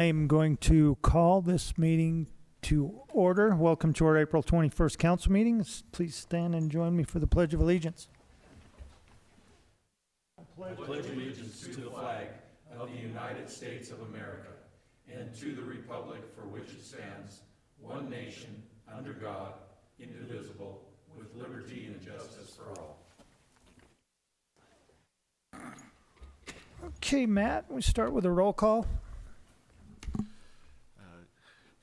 I am going to call this meeting to order. Welcome to our April 21st council meetings. Please stand and join me for the Pledge of Allegiance. I pledge allegiance to the flag of the United States of America and to the republic for which it stands, one nation, under God, indivisible, with liberty and justice for all. Okay, Matt, we start with a roll call.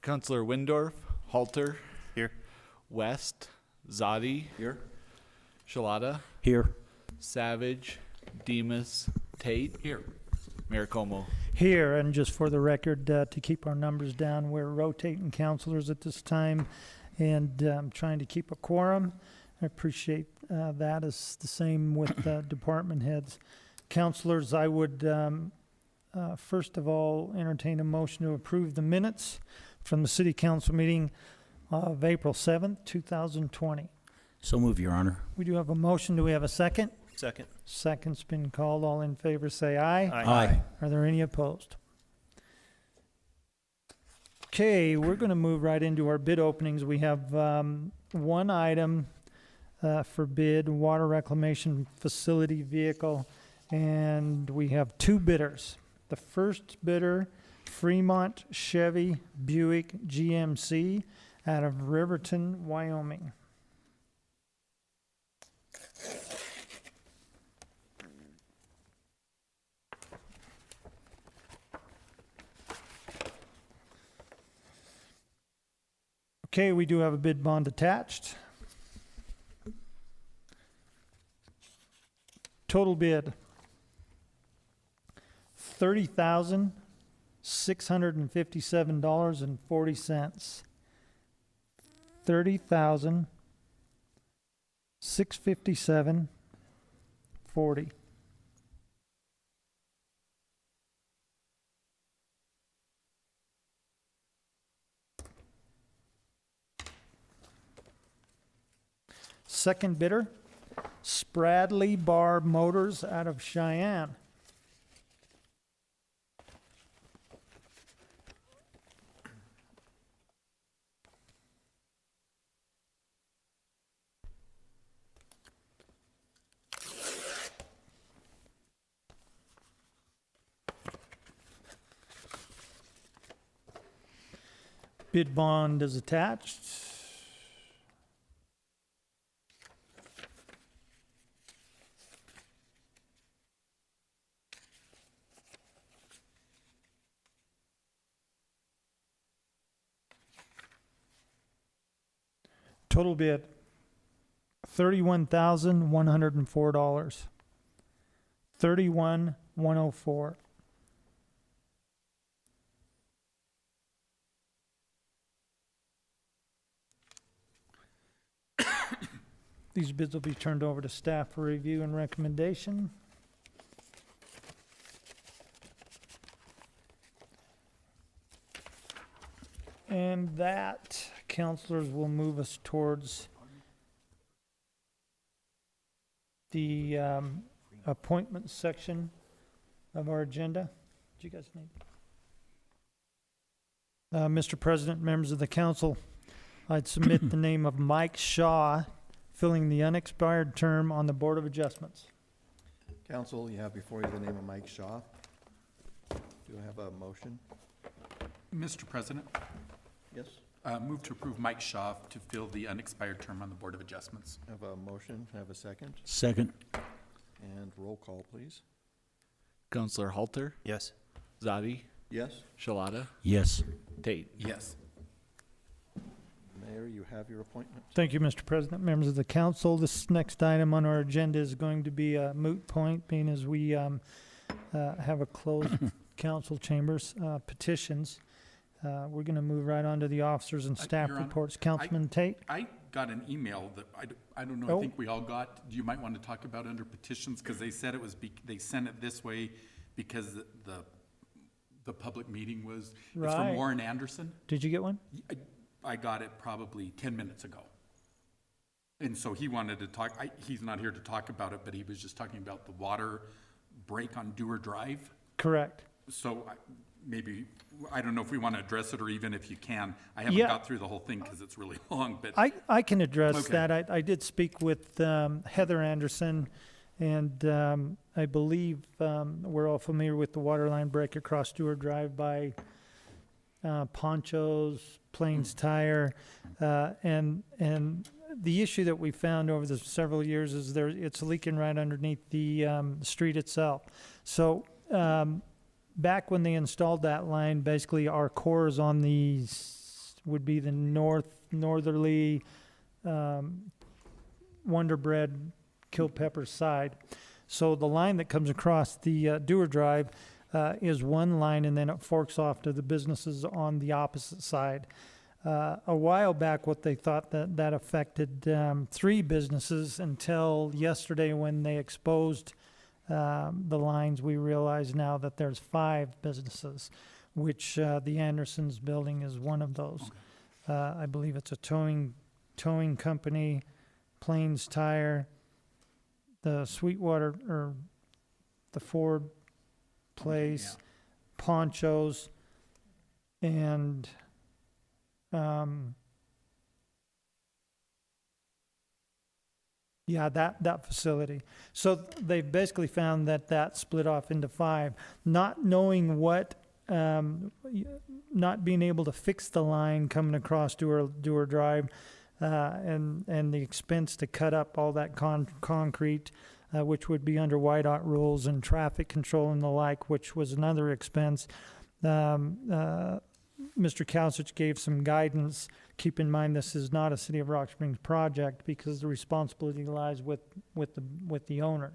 Councilor Windorf, Halter. Here. West, Zadi. Here. Shalata. Here. Savage, Demas, Tate. Here. Mayor Como. Here, and just for the record, to keep our numbers down, we're rotating counselors at this time and trying to keep a quorum. I appreciate that. It's the same with department heads. Counselors, I would first of all entertain a motion to approve the minutes from the City Council meeting of April 7th, 2020. So move, Your Honor. We do have a motion. Do we have a second? Second. Second's been called. All in favor say aye. Aye. Are there any opposed? Okay, we're going to move right into our bid openings. We have one item for bid, water reclamation facility vehicle, and we have two bidders. The first bidder, Fremont Chevy Buick GMC out of Riverton, Wyoming. Okay, we do have a bid bond attached. Total bid, $30,657.40. $30,657.40. Second bidder, Spradley Bar Motors out of Cheyenne. Bid bond is attached. Total bid, $31,104. $31,104. These bids will be turned over to staff for review and recommendation. And that, counselors, will move us towards the appointment section of our agenda. Do you guys need? Mr. President, members of the council, I'd submit the name of Mike Shaw, filling the unexpired term on the Board of Adjustments. Council, you have before you the name of Mike Shaw. Do I have a motion? Mr. President, Yes. move to approve Mike Shaw to fill the unexpired term on the Board of Adjustments. I have a motion. I have a second. Second. And roll call, please. Councilor Halter. Yes. Zadi. Yes. Shalata. Yes. Tate. Yes. Mayor, you have your appointment. Thank you, Mr. President, members of the council. This next item on our agenda is going to be a moot point, being as we have a closed council chambers, petitions. We're going to move right on to the officers and staff Your Honor, reports. Councilman Tate? I got an email that I don't know, Oh. I think we all got. You might want to talk about under petitions because they said it was, they sent it this way because the public meeting was, it's from Right. Warren Anderson. Did you get one? I got it probably 10 minutes ago. And so he wanted to talk, he's not here to talk about it, but he was just talking about the water break on Dewar Drive. Correct. So maybe, I don't know if we want to address it or even if you can. I haven't Yeah. got through the whole thing because it's really long, but. I can address Okay. that. I did speak with Heather Anderson, and I believe we're all familiar with the water line break across Stewart Drive by Ponchos, Plains Tire, and the issue that we found over the several years is it's leaking right underneath the street itself. So back when they installed that line, basically our core is on would be the northerly Wonder Bread Culpeper side. So the line that comes across the Dewar Drive is one line, and then it forks off to the businesses on the opposite side. A while back, what they thought that affected 3 businesses until yesterday when they exposed the lines. We realize now that there's 5 businesses, which the Andersons building is one of those. I believe it's a towing company, Plains Tire, the Sweetwater or the Ford place, Ponchos, and that facility. So they've basically found that split off into 5, not knowing what, not being able to fix the line coming across Dewar Drive, and the expense to cut up all that concrete, which would be under YDOT rules and traffic control and the like, which was another expense. Mr. Kalsich gave some guidance. Keep in mind, this is not a City of Rock Springs project because the responsibility lies with the owner.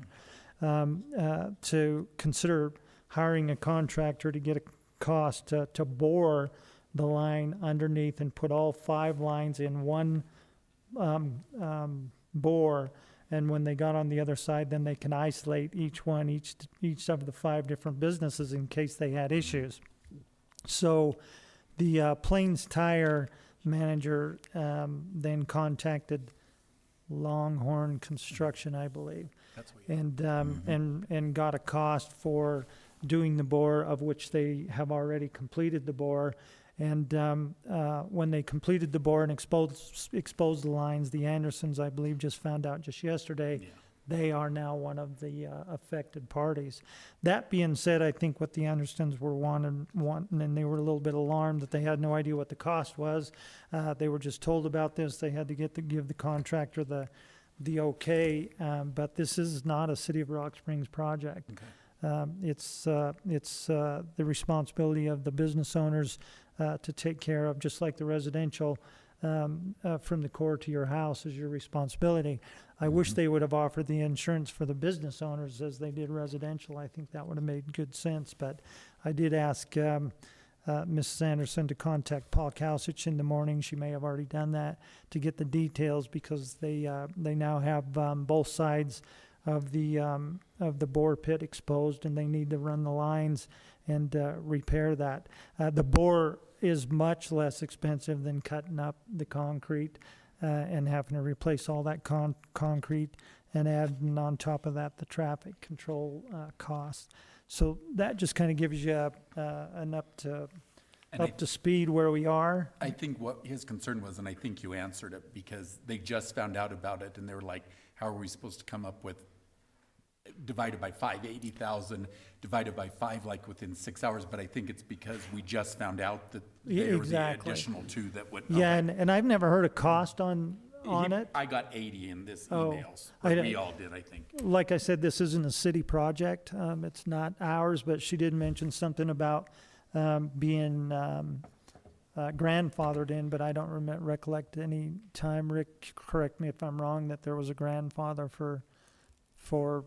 To consider hiring a contractor to get a cost to bore the line underneath and put all 5 lines in one bore, and when they got on the other side, then they can isolate each of the 5 different businesses in case they had issues. So the Plains Tire manager then contacted Longhorn Construction, I believe, and got a cost for doing the bore, of which they have already completed the bore. And when they completed the bore and exposed the lines, the Andersons, I believe, just found out just yesterday, they are now one of the affected parties. That being said, I think what the Andersons were wanting, and they were a little bit alarmed that they had no idea what the cost was. They were just told about this. They had to give the contractor the okay, but this is not a City of Rock Springs project. Okay. It's the responsibility of the business owners to take care of, just like the residential, from the core to your house is your responsibility. I wish they would have offered the insurance for the business owners as they did residential. I think that would have made good sense, but I did ask Mrs. Anderson to contact Paul Kalsich in the morning. She may have already done that to get the details, because they now have both sides of the bore pit exposed, and they need to run the lines and repair that. The bore is much less expensive than cutting up the concrete and having to replace all that concrete, and adding on top of that the traffic control costs. So that just kind of gives you an up to speed where we are. I think what his concern was, and I think you answered it, because they just found out about it and they were like, how are we supposed to come up with divided by 5, 80,000, divided by 5, like within 6 hours? But I think it's because we just found out that there were the additional 2 that would. Yeah, and I've never heard a cost on it. I got 80 in this Oh, emails. I We don't- all did, I think. Like I said, this isn't a city project. It's not ours, but she did mention something about being grandfathered in, but I don't recollect any time. Rick, correct me if I'm wrong, that there was a grandfather for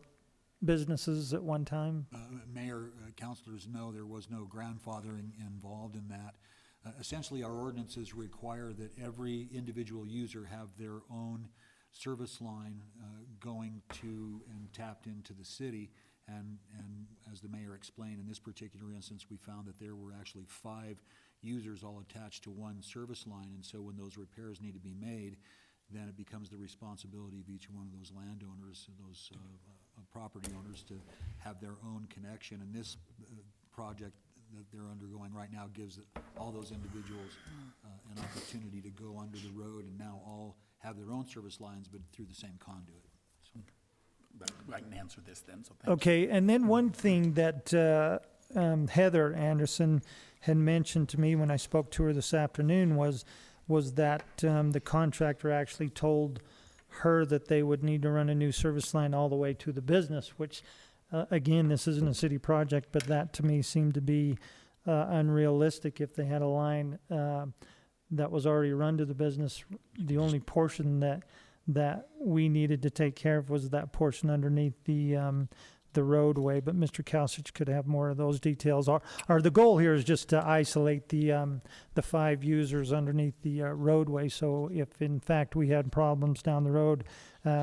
businesses at one time. Mayor, councilors know there was no grandfathering involved in that. Essentially, our ordinances require that every individual user have their own service line going to and tapped into the city. And as the mayor explained, in this particular instance, we found that there were actually 5 users all attached to one service line. And so when those repairs need to be made, then it becomes the responsibility of each one of those landowners, those property owners, to have their own connection. And this project that they're undergoing right now gives all those individuals an opportunity to go under the road and now all have their own service lines, but through the same conduit. So, But I can answer this then, so thank you. Okay, and then one thing that Heather Anderson had mentioned to me when I spoke to her this afternoon was that the contractor actually told her that they would need to run a new service line all the way to the business, which, again, this isn't a city project, but that to me seemed to be unrealistic. If they had a line that was already run to the business, the only portion that we needed to take care of was that portion underneath the roadway. But Mr. Kalsich could have more of those details. The goal here is just to isolate the 5 users underneath the roadway. So if in fact we had problems down the road,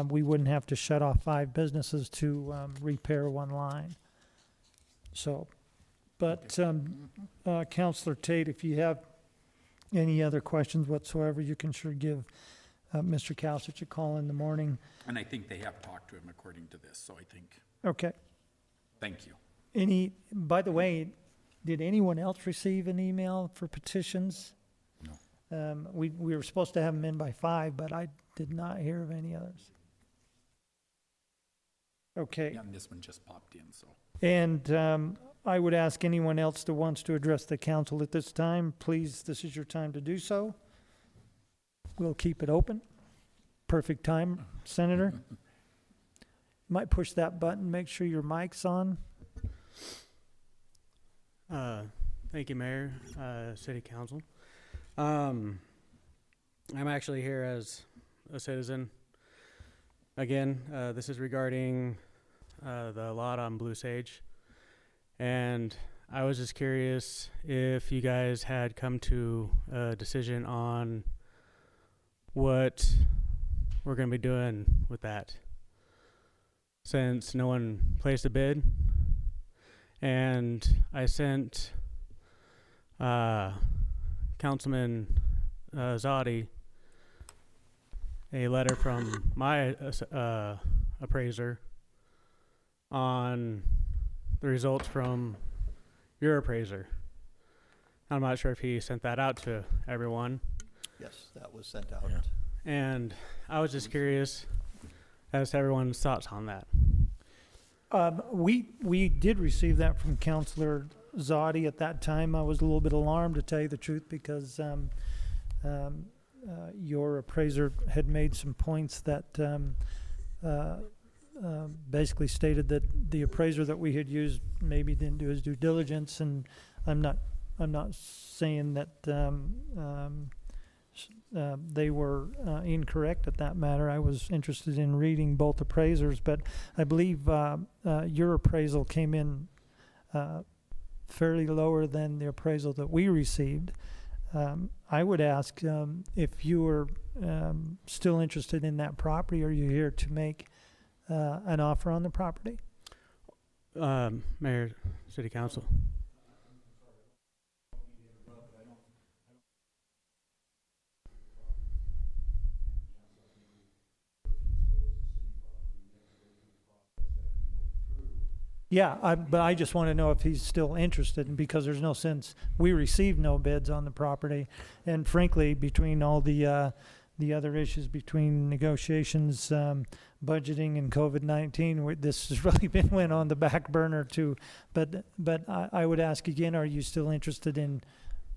we wouldn't have to shut off 5 businesses to repair one line. So, but Councillor Tate, if you have any other questions whatsoever, you can sure give Mr. Kalsich a call in the morning. And I think they have talked to him according to this, so I think, Okay. thank you. By the way, did anyone else receive an email for petitions? No. We were supposed to have them in by 5, but I did not hear of any others. Okay. Yeah, and this one just popped in, so. And I would ask anyone else that wants to address the council at this time, please, this is your time to do so. We'll keep it open. Perfect time, Senator. Might push that button, make sure your mic's on. Thank you, Mayor, City Council. I'm actually here as a citizen. Again, this is regarding the lot on Blue Sage. And I was just curious if you guys had come to a decision on what we're going to be doing with that, since no one placed a bid. And I sent Councilman Zadi a letter from my appraiser on the results from your appraiser. I'm not sure if he sent that out to everyone. Yes, that was sent out. And I was just curious as to everyone's thoughts on that. We did receive that from Councillor Zadi. At that time, I was a little bit alarmed, to tell you the truth, because your appraiser had made some points that basically stated that the appraiser that we had used maybe didn't do his due diligence. And I'm not saying that they were incorrect at that matter. I was interested in reading both appraisers, but I believe your appraisal came in fairly lower than the appraisal that we received. I would ask if you were still interested in that property. Are you here to make an offer on the property? Mayor, City Council. Yeah, but I just want to know if he's still interested, and because there's no sense, we received no bids on the property, and frankly, between all the other issues between negotiations, budgeting, and COVID-19, this has really been went on the back burner too. But I would ask again: are you still interested in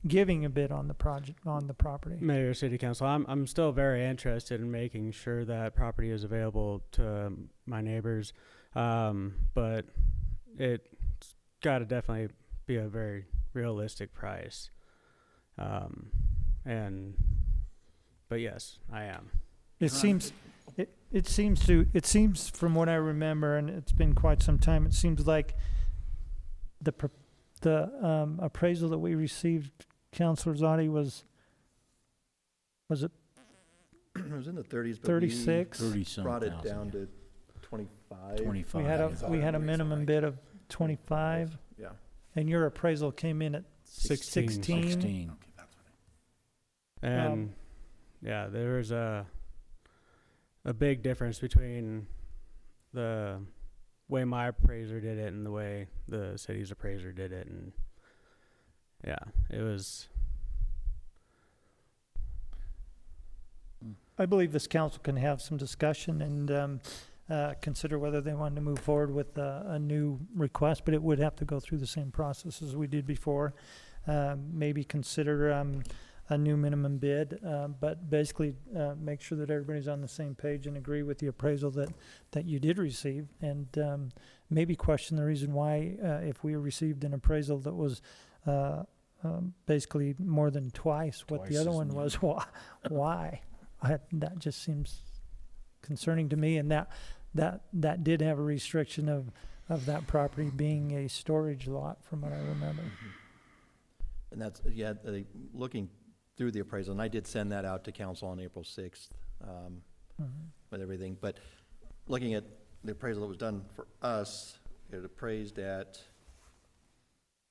giving a bid on the project, on the property? Mayor, City Council, I'm still very interested in making sure that property is available to my neighbors, but it's got to definitely be a very realistic price. But yes, I am. It seems from what I remember, and it's been quite some time, it seems like the appraisal that we received, Councillor Zadi, was it It was in the 30s, but 36? we brought it down to 25. We had a minimum bid of 25, Yeah. and your appraisal came in at 16. 16. Okay, that's what And yeah, there's a big difference between the way my appraiser did it and the way the city's appraiser did it. And yeah, it was, I believe this council can have some discussion and consider whether they want to move forward with a new request, but it would have to go through the same process as we did before. Maybe consider a new minimum bid, but basically make sure that everybody's on the same page and agree with the appraisal that you did receive, and maybe question the reason why, if we received an appraisal that was basically more than twice what the other one was, why? That just seems concerning to me, and that did have a restriction of that property being a storage lot, from what I remember. And that's, yeah, looking through the appraisal, and I did send that out to council on April 6th with everything, but looking at the appraisal that was done for us, it appraised at,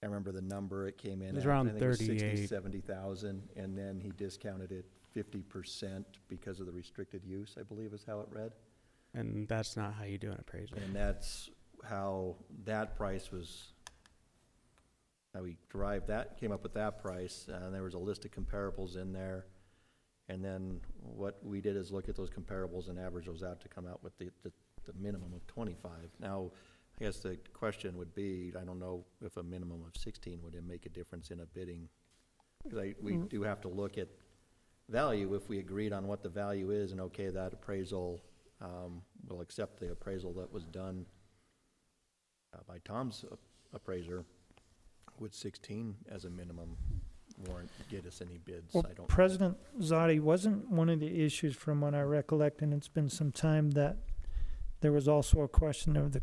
I remember the number it came in It was at. around I think it was 60, 38. 70,000, and then he discounted it 50% because of the restricted use, I believe is how it read. and that's not how you do an appraisal. And that's how that price was, how we derived that, came up with that price, and there was a list of comparables in there. And then what we did is look at those comparables and average those out to come out with the minimum of 25. Now, I guess the question would be, I don't know if a minimum of 16 would make a difference in a bidding. Because we do have to look at value. If we agreed on what the value is and okay, that appraisal, we'll accept the appraisal that was done by Tom's appraiser, would 16 as a minimum warrant get us any bids? Well, I don't. President Zadi, wasn't one of the issues, from what I recollect, and it's been some time, that there was also a question of the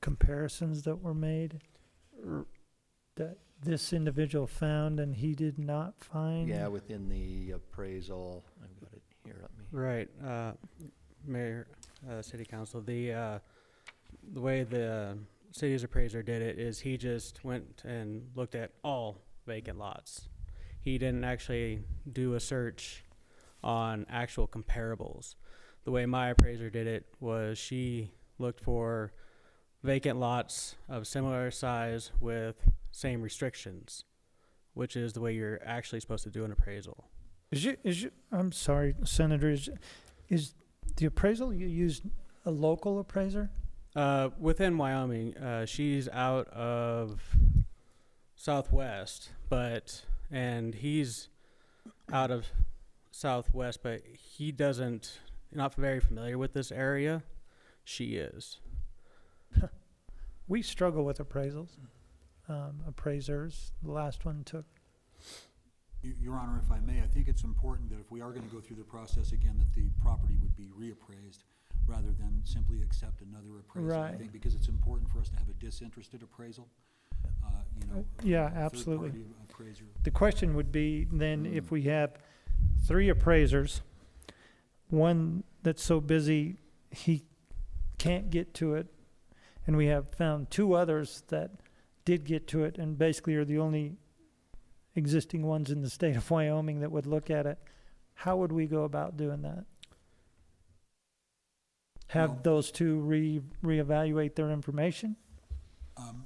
comparisons that were made that this individual found and he did not find? Yeah, within the appraisal, I've got it here, let me. Right, Mayor, City Council, the way the city's appraiser did it is he just went and looked at all vacant lots. He didn't actually do a search on actual comparables. The way my appraiser did it was she looked for vacant lots of similar size with same restrictions, which is the way you're actually supposed to do an appraisal. I'm sorry, Senator, is the appraisal you used a local appraiser? Within Wyoming, she's out of Southwest, and he's out of Southwest, but he not very familiar with this area. She is. We struggle with appraisals, appraisers. The last one took. Your Honor, if I may, I think it's important that if we are going to go through the process again, that the property would be reappraised rather than simply accept another appraisal. Right. I think because it's important for us to have a disinterested appraisal, Yeah, a absolutely. third-party appraiser. The question would be then, if we have 3 appraisers, one that's so busy he can't get to it, and we have found 2 others that did get to it and basically are the only existing ones in the state of Wyoming that would look at it, how would we go about doing that? Have Well- those 2 reevaluate their information?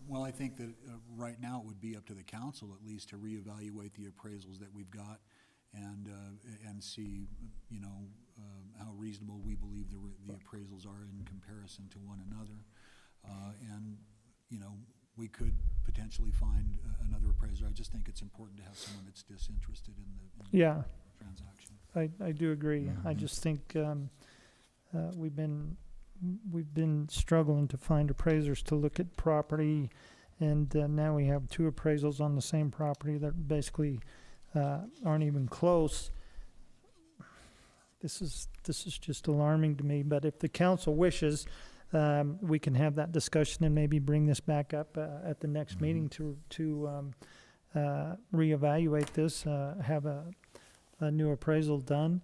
Well, I think that right now it would be up to the council at least to reevaluate the appraisals that we've got and see, how reasonable we believe the appraisals are in comparison to one another. We could potentially find another appraiser. I just think it's important to have someone that's disinterested in the Yeah, transaction. I do agree. I just think we've been struggling to find appraisers to look at property, and now we have 2 appraisals on the same property that basically aren't even close. This is just alarming to me. But if the council wishes, we can have that discussion and maybe bring this back up at the next meeting to reevaluate this, have a new appraisal done.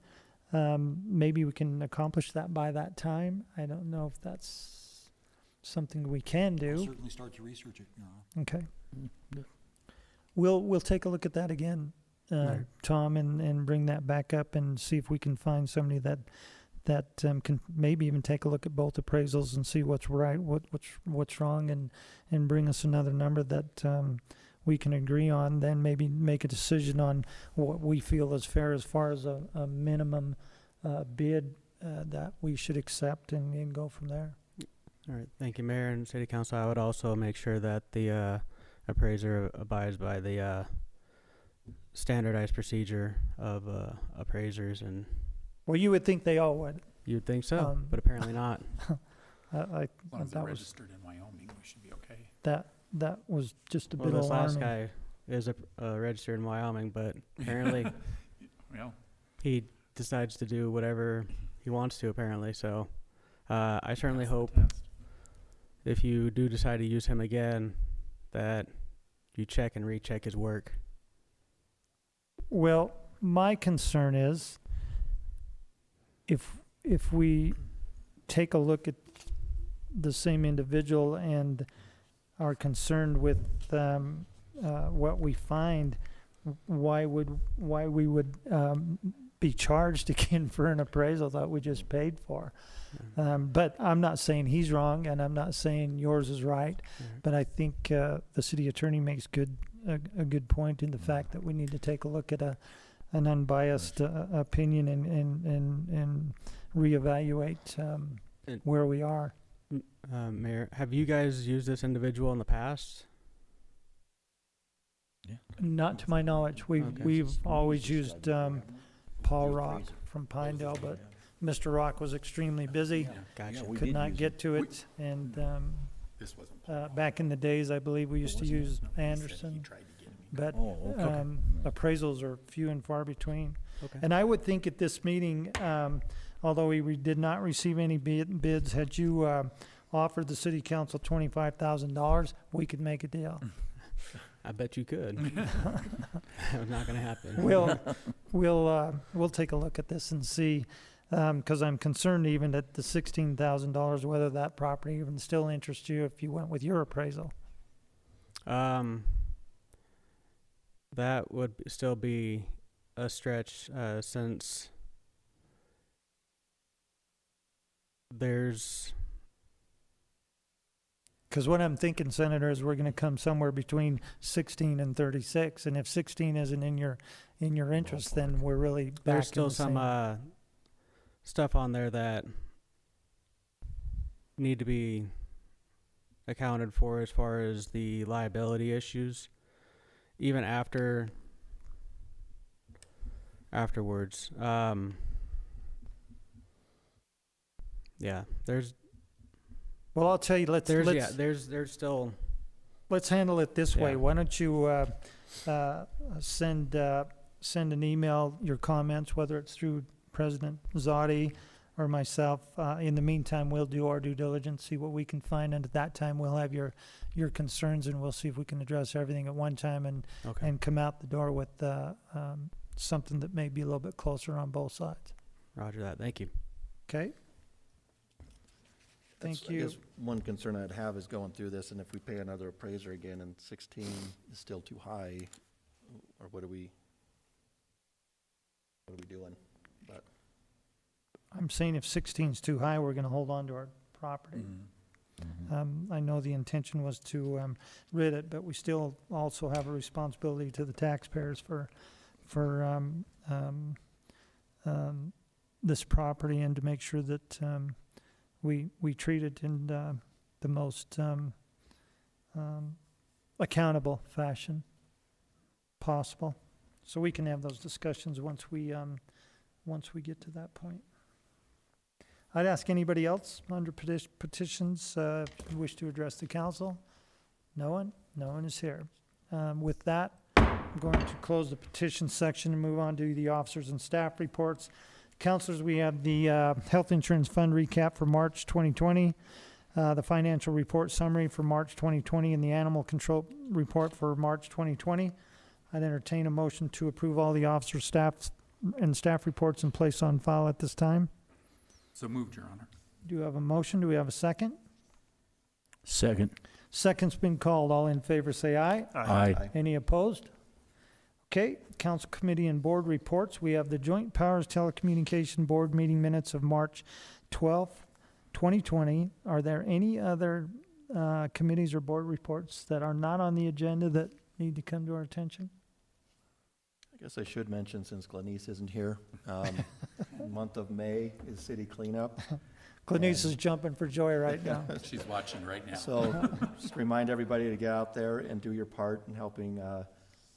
Maybe we can accomplish that by that time. I don't know if that's something we can I'll do. certainly start to research it, Your Honor. Okay. We'll take a look at that again, Right. Tom, and bring that back up and see if we can find somebody that can maybe even take a look at both appraisals and see what's right, what's wrong, and bring us another number that we can agree on, then maybe make a decision on what we feel is fair as far as a minimum bid that we should accept and go from there. All right, thank you, Mayor and City Council. I would also make sure that the appraiser abides by the standardized procedure of appraisers, and Well, you would think they all would. you'd think so, Um, but apparently not. As long as they're that was registered in Wyoming, we should be okay. that was just a Well, bit this last alarming. guy is registered in Wyoming, but apparently Well, he decides to do whatever he wants to, apparently. So I certainly that's the hope test. if you do decide to use him again, that you check and recheck his work. Well, my concern is if we take a look at the same individual and are concerned with what we find, why we would be charged again for an appraisal that we just paid for? But I'm not saying he's wrong, and I'm not saying yours is right. But I think the city attorney makes a good point in the fact that we need to take a look at an unbiased opinion and reevaluate where we are. Mayor, have you guys used this individual in the past? Not to my knowledge. Okay. We've always used Paul Rock from Pinedale, but Mr. Rock was extremely busy, Gotcha. could not get to it, and This wasn't. back in the days, I believe we used to use No, he said he Anderson, tried to get me. but Oh, appraisals are few and far between. Okay. And I would think at this meeting, although we did not receive any bids, had you offered the city council $25,000, we could make a deal. I bet you could. That's not gonna happen. We'll take a look at this and see, because I'm concerned even at the $16,000, whether that property even still interests you if you went with your appraisal. That would still be a stretch, since there's Because what I'm thinking, Senator, is we're going to come somewhere between 16 and 36, and if 16 isn't in your interest, then we're really back there's in still the some same. stuff on there that need to be accounted for as far as the liability issues, even afterwards. Yeah, there's Well, I'll tell you. there's still Let's handle it this way. Yeah. Why don't you send an email, your comments, whether it's through President Zotti or myself. In the meantime, we'll do our due diligence, see what we can find, and at that time, we'll have your concerns, and we'll see if we can address everything at one time okay. and come out the door with something that may be a little bit closer on both sides. Roger that. Thank you. Okay? Thank you. I guess one concern I'd have is going through this, and if we pay another appraiser again and 16 is still too high, or what are we doing? But I'm saying if 16 is too high, we're going to hold on to our property. I know the intention was to rid it, but we still also have a responsibility to the taxpayers for this property, and to make sure that we treat it in the most accountable fashion possible. So we can have those discussions once we get to that point. I'd ask anybody else under petitions if you wish to address the council. No one? No one is here. With that, I'm going to close the petition section and move on to the officers and staff reports. Councilors, we have the Health Insurance Fund recap for March 2020, the financial report summary for March 2020, and the animal control report for March 2020. I'd entertain a motion to approve all the officer, staff reports in place on file at this time. So moved, Your Honor. Do you have a motion? Do we have a second? Second. Second's been called. All in favor say aye. Aye. Any opposed? Okay, council committee and board reports. We have the Joint Powers Telecommunication Board meeting minutes of March 12th, 2020. Are there any other committees or board reports that are not on the agenda that need to come to our attention? I guess I should mention, since Glenise isn't here, month of May is city cleanup. Glenise is jumping for joy right now. She's watching right now. So just remind everybody to get out there and do your part in helping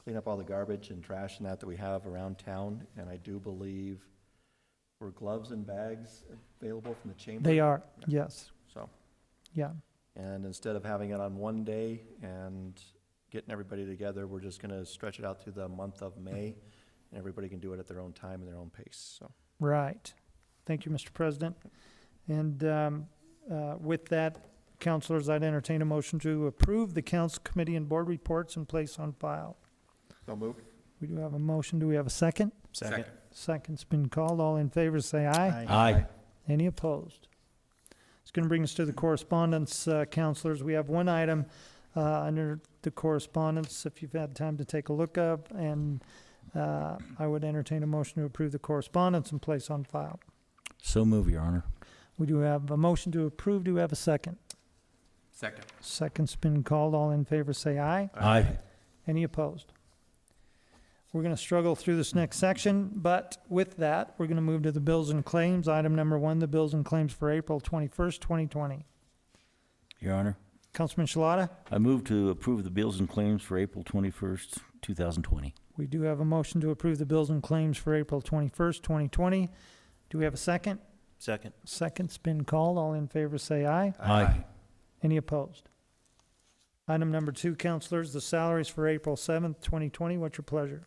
clean up all the garbage and trash and that we have around town. And I do believe were gloves and bags available from the chamber? They are, yes, So, yeah. and instead of having it on one day and getting everybody together, we're just gonna stretch it out through the month of May, and everybody can do it at their own time and their own pace, so. Right. Thank you, Mr. President. And with that, councilors, I'd entertain a motion to approve the council committee and board reports and place on file. So moved. We do have a motion. Do we have a second? Second. Second's been called. All in favor, say aye. Aye. Any opposed? It's going to bring us to the correspondence, councilors. We have one item under the correspondence, if you've had time to take a look up, and I would entertain a motion to approve the correspondence and place on file. So move, Your Honor. We do have a motion to approve. Do we have a second? Second. Second's been called. All in favor, say aye. Aye. Any opposed? We're going to struggle through this next section, but with that, we're going to move to the bills and claims. Item number 1, the bills and claims for April 21st, 2020. Your Honor, Councilman Shalata, I move to approve the bills and claims for April 21st, 2020. we do have a motion to approve the bills and claims for April 21st, 2020. Do we have a second? Second. Second's been called. All in favor, say aye. Aye. Any opposed? Item number 2, councilors, the salaries for April 7th, 2020. What's your pleasure?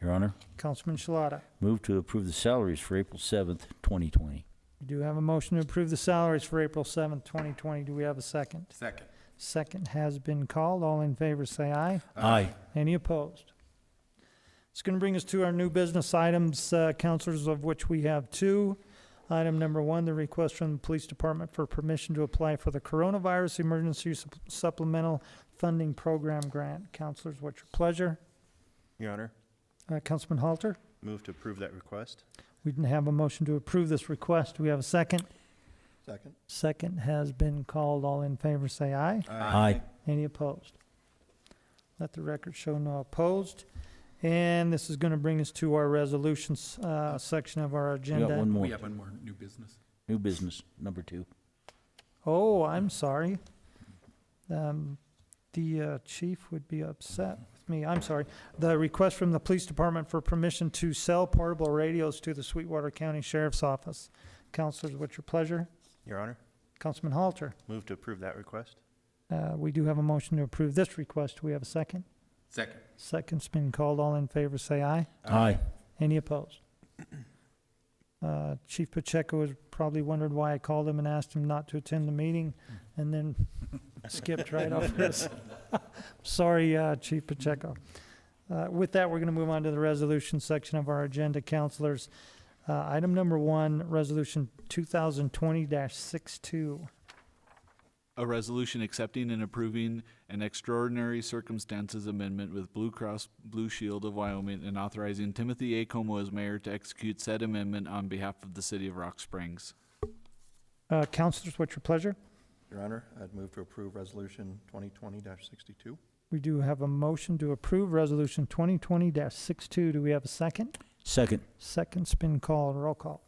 Your Honor, Councilman Shalata. move to approve the salaries for April 7th, 2020. We do have a motion to approve the salaries for April 7th, 2020. Do we have a second? Second. Second has been called. All in favor, say aye. Aye. Any opposed? It's going to bring us to our new business items, councilors, of which we have 2. Item number 1, the request from the police department for permission to apply for the Coronavirus Emergency Supplemental Funding Program grant. Councilors, what's your pleasure? Your Honor, Councilman Halter? move to approve that request. We didn't have a motion to approve this request. Do we have a second? Second. Second has been called. All in favor, say aye. Aye. Any opposed? Let the record show no opposed. And this is going to bring us to our resolutions section of our We got agenda. one more. We have one more new business. New business, number 2. Oh, I'm sorry. The chief would be upset with me. I'm sorry. The request from the police department for permission to sell portable radios to the Sweetwater County Sheriff's Office. Councilors, what's your pleasure? Your Honor, Councilman Halter? move to approve that request. We do have a motion to approve this request. Do we have a second? Second. Second's been called. All in favor, say aye. Aye. Any opposed? Chief Pacheco has probably wondered why I called him and asked him not to attend the meeting, and then skipped right over this. Sorry, Chief Pacheco. With that, we're going to move on to the resolution section of our agenda, councilors. Item number 1, Resolution 2020-62. A resolution accepting and approving an extraordinary circumstances amendment with Blue Cross Blue Shield of Wyoming and authorizing Timothy A. Como as mayor to execute said amendment on behalf of the city of Rock Springs. Councilors, what's your pleasure? Your Honor, I'd move to approve Resolution 2020-62. We do have a motion to approve Resolution 2020-62. Do we have a second? Second. Second's been called. Roll call.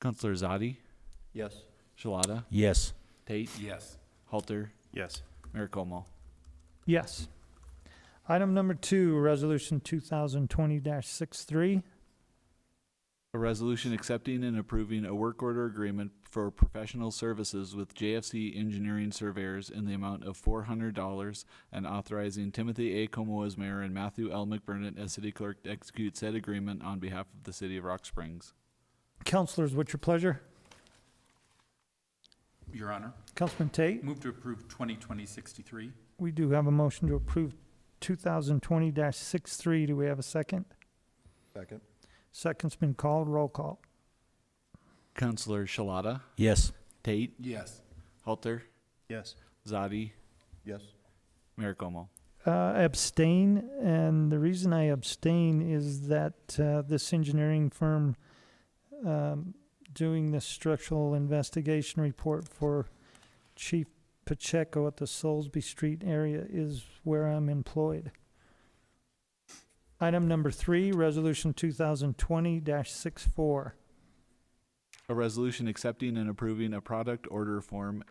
Councilor Zadi, Yes. Shalata, Yes. Tate, Yes. Halter, Yes. Mayor Como. Yes. Item number 2, Resolution 2020-63. A resolution accepting and approving a work order agreement for professional services with JFC Engineering Surveyors in the amount of $400 and authorizing Timothy A. Como as mayor and Matthew L. McBurnett as city clerk to execute said agreement on behalf of the city of Rock Springs. Councilors, what's your pleasure? Your Honor, Councilman Tate? move to approve 2020-63. We do have a motion to approve 2020-63. Do we have a second? Second. Second's been called. Roll call. Councilor Shalata, Yes. Tate, Yes. Halter, Yes. Zadi, Yes. Mayor Como. Abstain, and the reason I abstain is that this engineering firm doing the structural investigation report for Chief Pacheco at the Soulsby Street area is where I'm employed. Item number 3, Resolution 2020-64. A resolution accepting and approving a product order form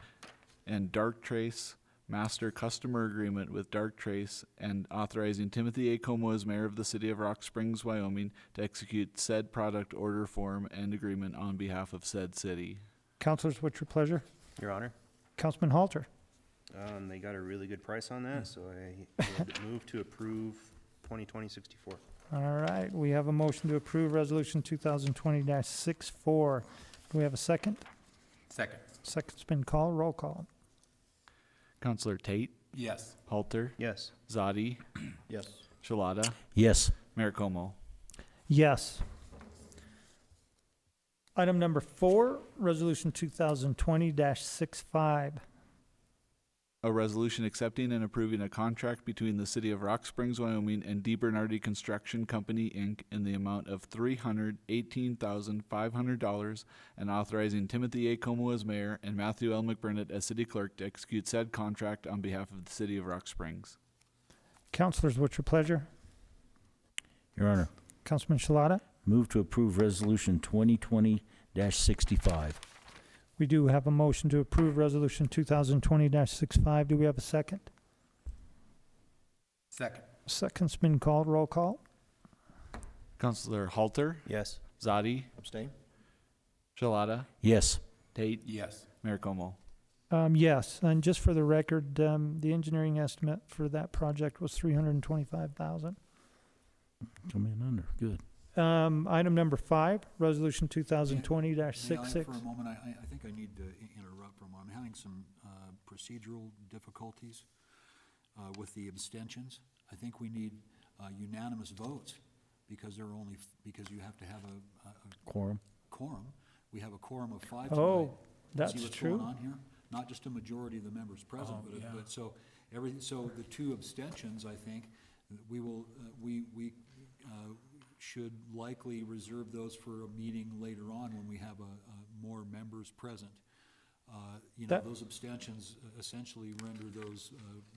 and Dark Trace master customer agreement with Dark Trace and authorizing Timothy A. Como as mayor of the city of Rock Springs, Wyoming to execute said product order form and agreement on behalf of said city. Councilors, what's your pleasure? Your Honor, Councilman Halter. they got a really good price on that, so I would move to approve 2020-64. All right, we have a motion to approve Resolution 2020-64. Do we have a second? Second. Second's been called. Roll call. Counselor Tate, Yes. Halter, Yes. Zadi, Yes. Shalata, Yes. Mayor Como. Yes. Item number 4, Resolution 2020-65. A resolution accepting and approving a contract between the city of Rock Springs, Wyoming and DiBernardi Construction Company, Inc. in the amount of $318,500 and authorizing Timothy A. Como as mayor and Matthew L. McBurnett as city clerk to execute said contract on behalf of the city of Rock Springs. Councilors, what's your pleasure? Your Honor, Councilman Shalata? move to approve Resolution 2020-65. We do have a motion to approve Resolution 2020-65. Do we have a second? Second. Second's been called. Roll call. Counselor Halter, Yes. Zadi, Abstain? Shalata, Yes. Tate, Yes. Mayor Como. Yes, and just for the record, the engineering estimate for that project was $325,000. Come in under. Good. Item number 5, Resolution May I, 2020-66. for a moment, I think I need to interrupt for a moment. I'm having some procedural difficulties with the abstentions. I think we need unanimous votes because because you have to have a Quorum. quorum. We have a quorum of 5 tonight. Oh, that's See what's true. going on here? Not just a majority of the members present, but so so the 2 abstentions, I think, we will, we should likely reserve those for a meeting later on when we have more members present. That- Those abstentions essentially render those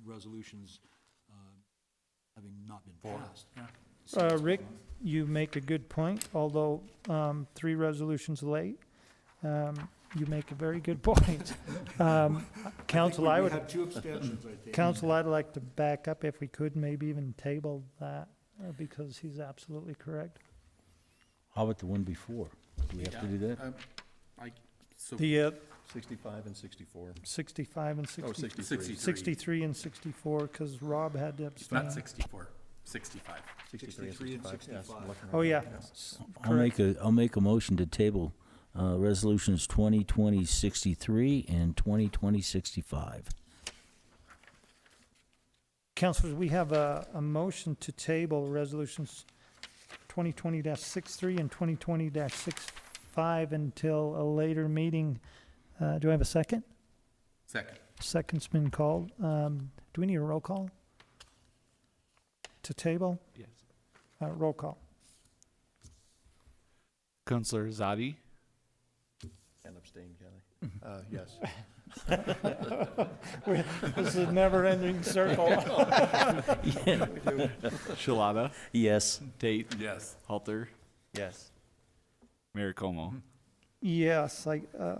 resolutions having not been passed. Rick, you make a good point, although 3 resolutions late. You make a very good point. Council, I We would, had 2 abstentions, I think. Council, I'd like to back up if we could, maybe even table that, because he's absolutely correct. How about the one before? Do we have to do that? So The 65 and 64. 65 and 60, 63. 63 and 64, because Rob had to It's not abstain. 64, 65. 63 and 65. Oh, yeah. I'll make a motion to table resolutions 2020-63 and 2020-65. Councilors, we have a motion to table resolutions 2020-63 and 2020-65 until a later meeting. Do I have a second? Second. Second's been called. Do we need a roll call to table? Yes. Roll call. Counselor Zadi, And abstain, Kelly. Yes. This is a never-ending circle. Shalata, Yes. Tate, Yes. Halter, Yes. Mayor Como. Yes,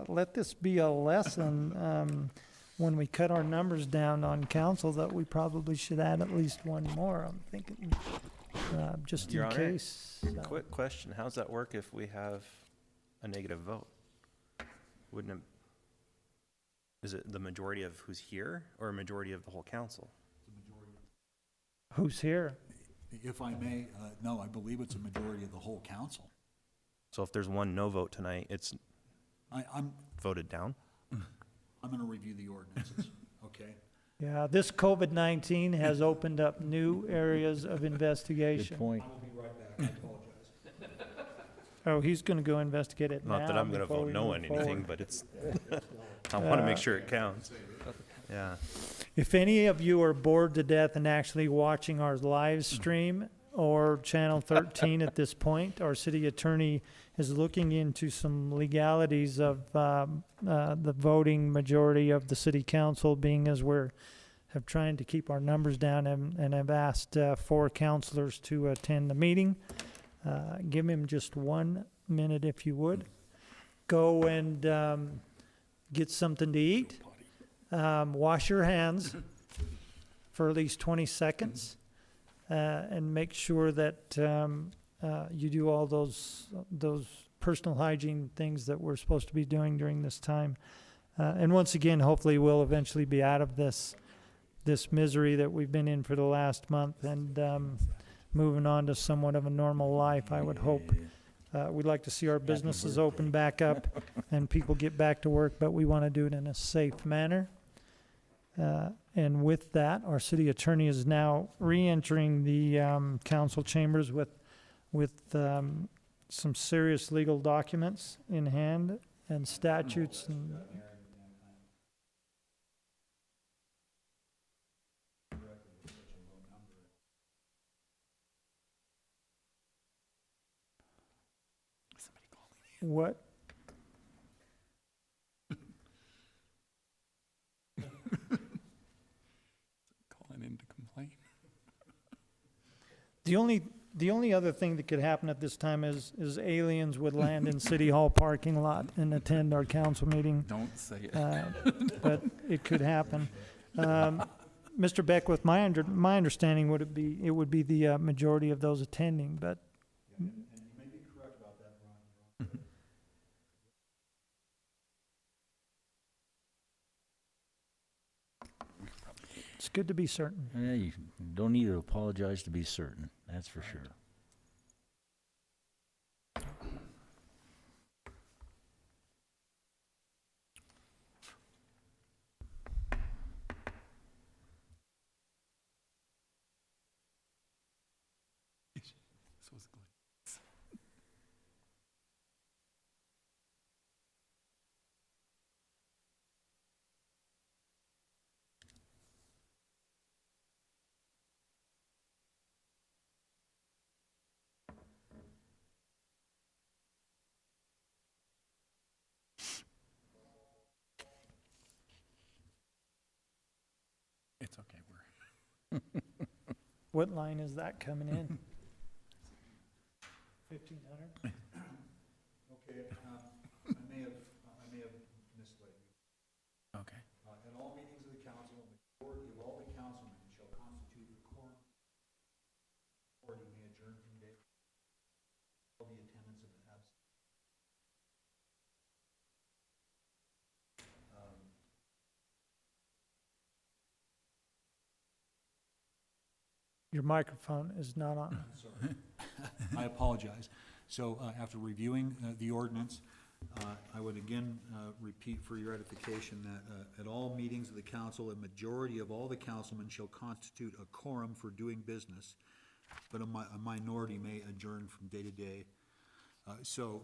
let this be a lesson when we cut our numbers down on council that we probably should add at least one more. I'm thinking, just Your in Honor, case. Quick question, how's that work if we have a negative vote? Wouldn't it, is it the majority of who's here or a majority of the whole council? Who's here? If I may, no, I believe it's a majority of the whole council. So if there's one no vote tonight, it's I'm voted down? going to review the ordinances, okay? Yeah, this COVID-19 has opened up new areas of Good investigation. point. I will be right back, I apologize. Oh, he's going to go investigate it now. Not that I'm gonna before vote we no move on anything, forward. but it's, I wanna make sure it counts. Yeah. If any of you are bored to death and actually watching our live stream or Channel 13 at this point. Our city attorney is looking into some legalities of the voting majority of the city council, being as we're have trying to keep our numbers down, and have asked 4 councilors to attend the meeting. Give him just 1 minute if you would. Go and get something to eat. Wash your hands for at least 20 seconds. And make sure that you do all those personal hygiene things that we're supposed to be doing during this time. And once again, hopefully we'll eventually be out of this misery that we've been in for the last month, and moving on to somewhat of a normal life, I would hope. We'd like to see our businesses open back up and people get back to work, but we want to do it in a safe manner. And with that, our city attorney is now re-entering the council chambers with some serious legal documents in hand and statutes and what? Calling in to complain. The only other thing that could happen at this time is aliens would land in City Hall parking lot and attend our council meeting. Don't say it. But it could happen. Mr. Beckwith, my understanding would be the majority of those attending, but. And you may be correct about that, Ron. It's good to be certain. Yeah, you don't need to apologize to be certain, that's for sure. So it's good. It's okay, we're. What line is that coming in? 1,500? Okay, I may have misled you. Okay. At all meetings of the council, a majority of all the councilmen shall constitute a quorum. Or you may adjourn from day. All the attendance of the absent. Your microphone is not on. Sorry. I apologize. So after reviewing the ordinance, I would again repeat for your edification that at all meetings of the council, a majority of all the councilmen shall constitute a quorum for doing business, but a minority may adjourn from day to day. So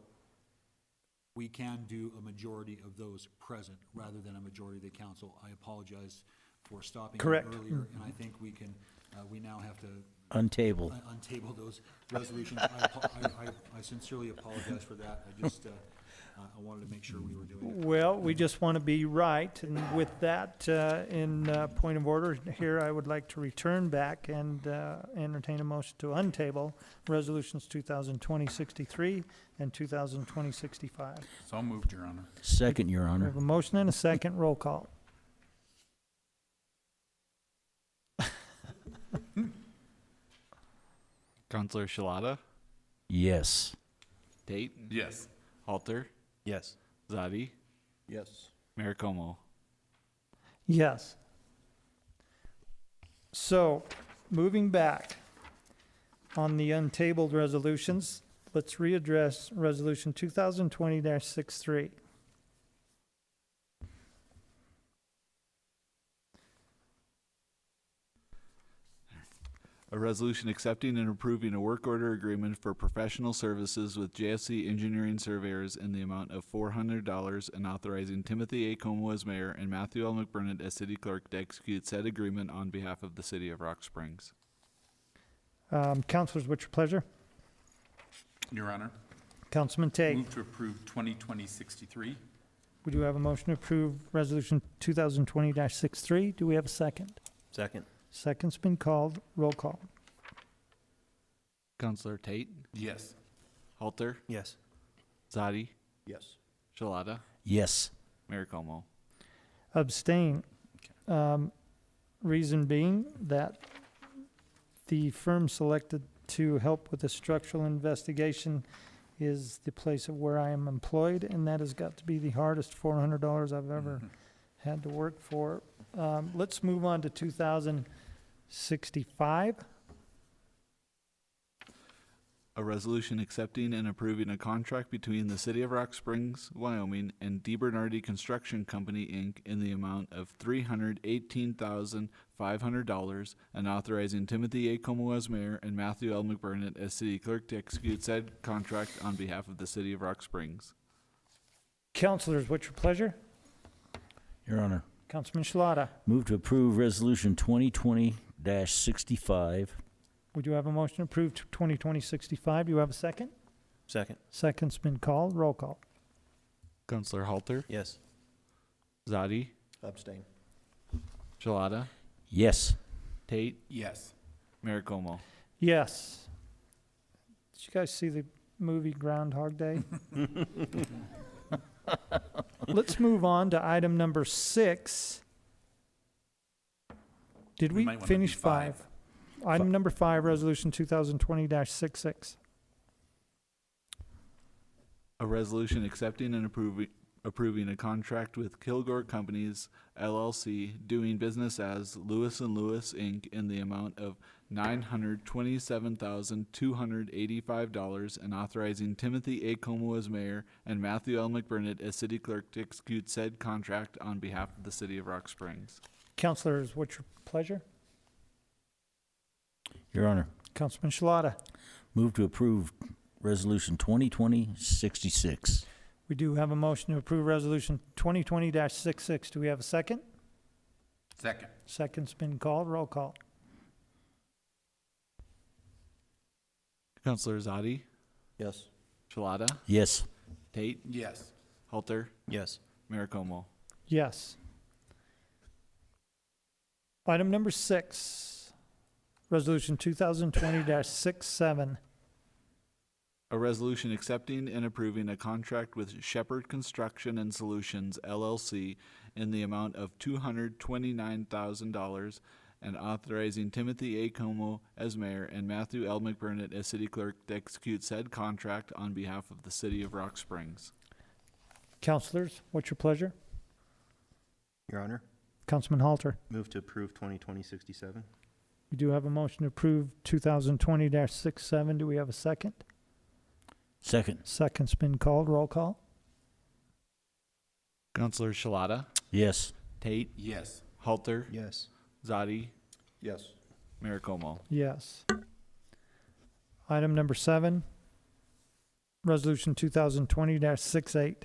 we can do a majority of those present rather than a majority of the council. I apologize for stopping you Correct. earlier, and I think we can, we now have to Untable. untable those resolutions. I sincerely apologize for that. I just, I wanted to make sure we were doing it. Well, we just want to be right, and with that, in point of order here, I would like to return back and entertain a motion to untable resolutions 2020-63 and 2020-65. So moved, Your Honor. Second, Your We Honor. have a motion and a second. Roll call. Counselor Shalata, Yes. Tate, Yes. Halter, Yes. Zadi, Yes. Mayor Como. Yes. So, moving back on the untabled resolutions, let's readdress Resolution 2020-63. A resolution accepting and approving a work order agreement for professional services with JFC Engineering Surveyors in the amount of $400 and authorizing Timothy A. Como as mayor and Matthew L. McBurnett as city clerk to execute said agreement on behalf of the city of Rock Springs. Councilors, what's your pleasure? Your Honor, Councilman Tate, move to approve 2020-63. we do have a motion to approve Resolution 2020-63. Do we have a second? Second. Second's been called. Roll call. Counselor Tate, Yes. Halter, Yes. Zadi, Yes. Shalata, Yes. Mayor Como. Abstain. Reason being that the firm selected to help with the structural investigation is the place of where I am employed, and that has got to be the hardest $400 I've ever had to work for. Let's move on to 2065. A resolution accepting and approving a contract between the City of Rock Springs, Wyoming, and DiBernardi Construction Company, Inc. in the amount of $318,500 and authorizing Timothy A. Como as mayor and Matthew L. McBurnett as city clerk to execute said contract on behalf of the City of Rock Springs. Councilors, what's your pleasure? Your Honor, Councilman Shalata. move to approve Resolution 2020-65. We do have a motion to approve 2020-65. Do you have a second? Second. Second's been called. Roll call. Counselor Halter, Yes. Zadi, Abstain. Shalata, Yes. Tate, Yes. Mayor Como. Yes. Did you guys see the movie Groundhog Day? Let's move on to item number 6. Did We we might wanna finish do five. 5? Item number 5, Resolution 2020-66. A resolution accepting and approving a contract with Kilgore Companies, LLC, doing business as Lewis and Lewis, Inc. in the amount of $927,285 and authorizing Timothy A. Como as mayor and Matthew L. McBurnett as city clerk to execute said contract on behalf of the City of Rock Springs. Councilors, what's your pleasure? Your Honor, Councilman Shalata. move to approve Resolution 2020-66. We do have a motion to approve Resolution 2020-66. Do we have a second? Second. Second's been called. Roll call. Counselor Zadi, Yes. Shalata, Yes. Tate, Yes. Halter, Yes. Mayor Como. Yes. Item number 6, Resolution 2020-67. A resolution accepting and approving a contract with Shepherd Construction and Solutions, LLC, in the amount of $229,000 and authorizing Timothy A. Como as mayor and Matthew L. McBurnett as city clerk to execute said contract on behalf of the City of Rock Springs. Councilors, what's your pleasure? Your Honor, Councilman Halter. move to approve 2020-67. We do have a motion to approve 2020-67. Do we have a second? Second. Second's been called. Roll call. Counselor Shalata, Yes. Tate, Yes. Halter, Yes. Zadi, Yes. Mayor Como. Yes. Item number 7, Resolution 2020-68.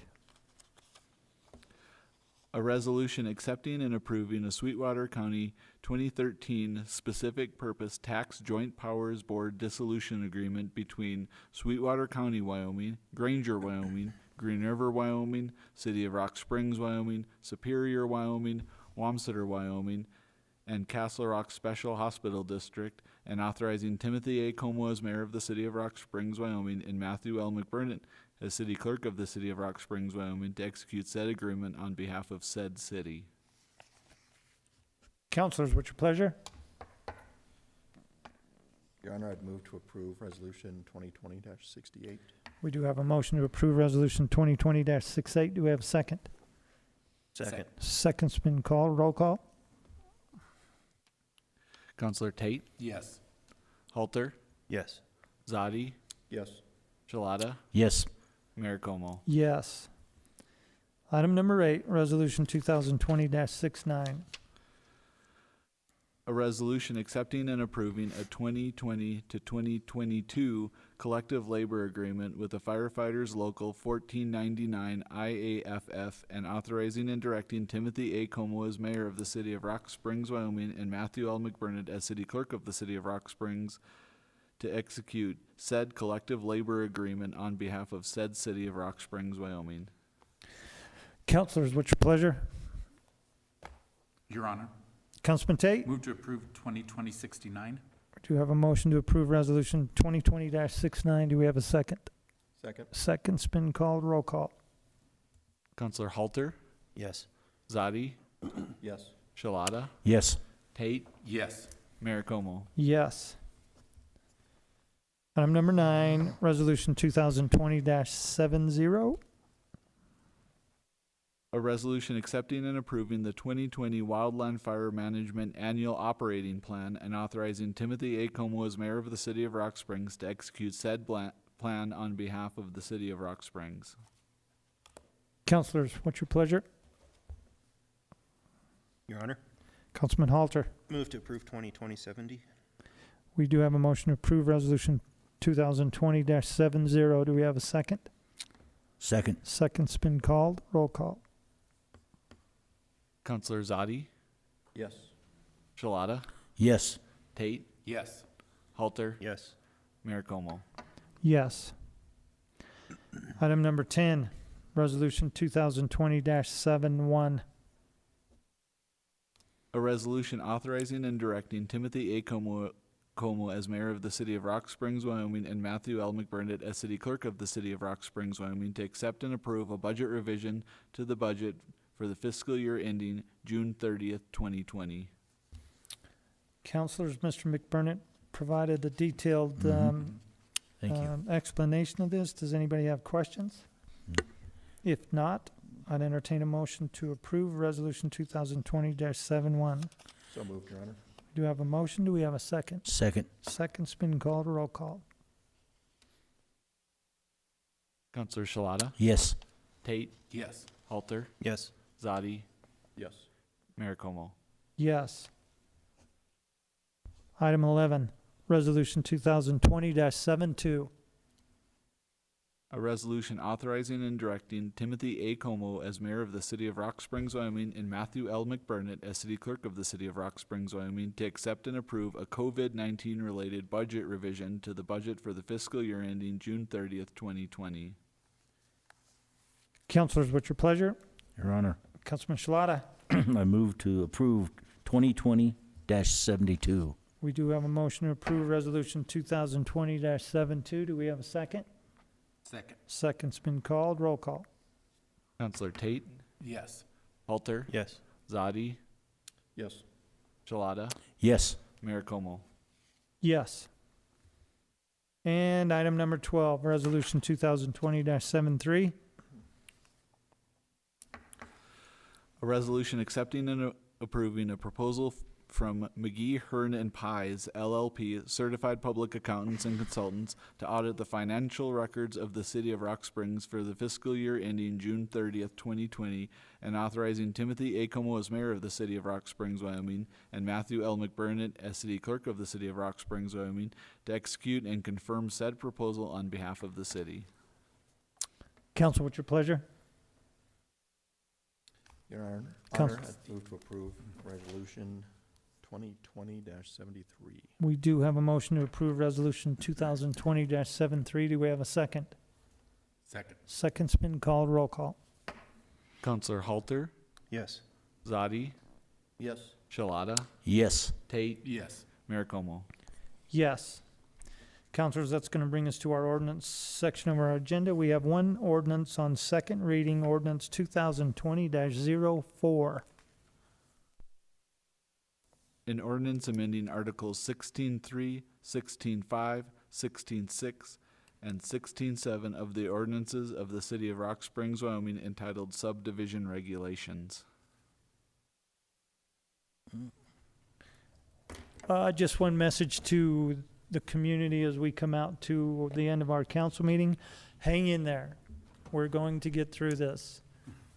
A resolution accepting and approving a Sweetwater County 2013 Specific Purpose Tax Joint Powers Board Dissolution Agreement between Sweetwater County, Wyoming, Granger, Wyoming, Green River, Wyoming, City of Rock Springs, Wyoming, Superior, Wyoming, Wamsutter, Wyoming, and Castle Rock Special Hospital District, and authorizing Timothy A. Como as mayor of the City of Rock Springs, Wyoming, and Matthew L. McBurnett as city clerk of the City of Rock Springs, Wyoming, to execute said agreement on behalf of said city. Councilors, what's your pleasure? Your Honor, I'd move to approve Resolution 2020-68. We do have a motion to approve Resolution 2020-68. Do we have a second? Second. Second's been called. Roll call. Counselor Tate, Yes. Halter, Yes. Zadi, Yes. Shalata, Yes. Mayor Como. Yes. Item number 8, Resolution 2020-69. A resolution accepting and approving a 2020 to 2022 collective labor agreement with the Firefighters Local 1499 IAFF and authorizing and directing Timothy A. Como as mayor of the City of Rock Springs, Wyoming, and Matthew L. McBurnett as city clerk of the City of Rock Springs to execute said collective labor agreement on behalf of said city of Rock Springs, Wyoming. Councilors, what's your pleasure? Your Honor, Councilman Tate? move to approve 2020-69. Do you have a motion to approve resolution 2020-69? Do we have a second? Second. Second's been called. Roll call. Counselor Halter, Yes. Zadi, Yes. Shalata, Yes. Tate, Yes. Mayor Como. Yes. Item number 9, resolution 2020-70. A resolution accepting and approving the 2020 Wildland Fire Management Annual Operating Plan and authorizing Timothy A. Como as mayor of the city of Rock Springs to execute said plan on behalf of the city of Rock Springs. Councilors, what's your pleasure? Your Honor, Councilman Halter? move to approve 2020-70. We do have a motion to approve resolution 2020-70. Do we have a second? Second. Second's been called. Roll call. Counselor Zadi, Yes. Shalata, Yes. Tate, Yes. Halter, Yes. Mayor Como. Yes. Item number 10, resolution 2020-71. A resolution authorizing and directing Timothy A. Como as mayor of the city of Rock Springs, Wyoming, and Matthew L. McBurnett as city clerk of the city of Rock Springs, Wyoming, to accept and approve a budget revision to the budget for the fiscal year ending June 30th, 2020. Councilors, Mr. McBurnett provided a detailed Thank you. explanation of this. Does anybody have questions? If not, I'd entertain a motion to approve resolution 2020-71. So moved, Your Honor. Do we have a motion? Do we have a second? Second. Second's been called. Roll call. Counselor Shalata, Yes. Tate, Yes. Halter, Yes. Zadi, Yes. Mayor Como. Yes. Item 11, resolution 2020-72. A resolution authorizing and directing Timothy A. Como as mayor of the city of Rock Springs, Wyoming, and Matthew L. McBurnett as city clerk of the city of Rock Springs, Wyoming, to accept and approve a COVID-19 related budget revision to the budget for the fiscal year ending June 30th, 2020. Councilors, what's your pleasure? Your Honor, Councilman Shalata? I move to approve 2020-72. We do have a motion to approve resolution 2020-72. Do we have a second? Second. Second's been called. Roll call. Counselor Tate, Yes. Halter, Yes. Zadi, Yes. Shalata, Yes. Mayor Como. Yes. And item number 12, resolution 2020-73. A resolution accepting and approving a proposal from McGee, Hearn and Pies LLP, certified public accountants and consultants, to audit the financial records of the city of Rock Springs for the fiscal year ending June 30th, 2020, and authorizing Timothy A. Como as mayor of the city of Rock Springs, Wyoming, and Matthew L. McBurnett as city clerk of the city of Rock Springs, Wyoming, to execute and confirm said proposal on behalf of the city. Council, what's your pleasure? Your Honor, Counsel- I move to approve resolution 2020-73. We do have a motion to approve resolution 2020-73. Do we have a second? Second. Second's been called. Roll call. Counselor Halter, Yes. Zadi, Yes. Shalata, Yes. Tate, Yes. Mayor Como. Yes. Councilors, that's going to bring us to our ordinance section of our agenda. We have one ordinance on second reading, ordinance 2020-04. An ordinance amending Articles 16.3, 16.5, 16.6, and 16.7 of the ordinances of the city of Rock Springs, Wyoming, entitled Subdivision Regulations. Just one message to the community as we come out to the end of our council meeting. Hang in there. We're going to get through this.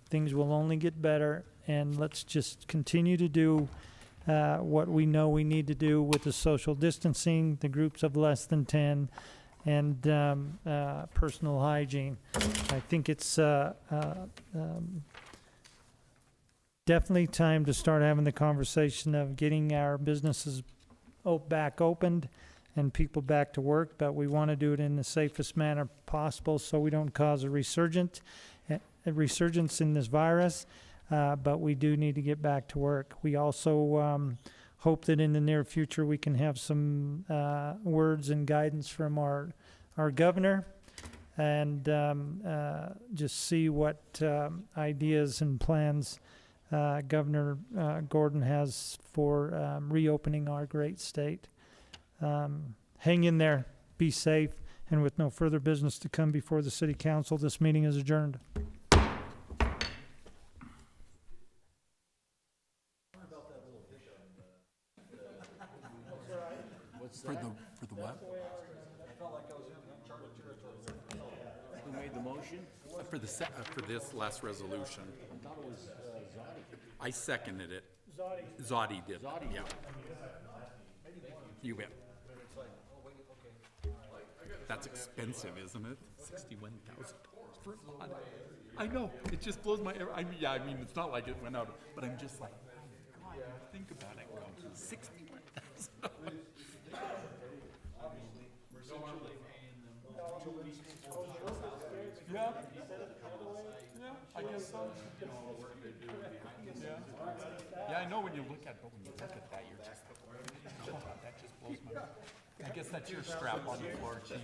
Things will only get better, and let's just continue to do what we know we need to do with the social distancing, the groups of less than 10, and personal hygiene. I think it's definitely time to start having the conversation of getting our businesses back opened and people back to work, but we want to do it in the safest manner possible so we don't cause a resurgence in this virus. But we do need to get back to work. We also hope that in the near future we can have some words and guidance from our governor, and just see what ideas and plans Governor Gordon has for reopening our great state. Hang in there, be safe, and with no further business to come before the city council, this meeting is adjourned. For the what? Who made the motion? For this last resolution. I thought it was Zadi. I seconded it. Zadi did, yeah. You bet. That's expensive, isn't it? $61,000 for a lot. I know, it just blows my, I mean, it's not like it went out, but I'm just like, God, think about it, $61,000. Yeah. Yeah, I guess so. Yeah, I know when you look at, but when you look at that, you're just, God, that just blows my mind. I guess that's your strap on the floor, chief.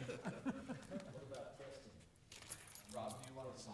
Rob, do you want to sign?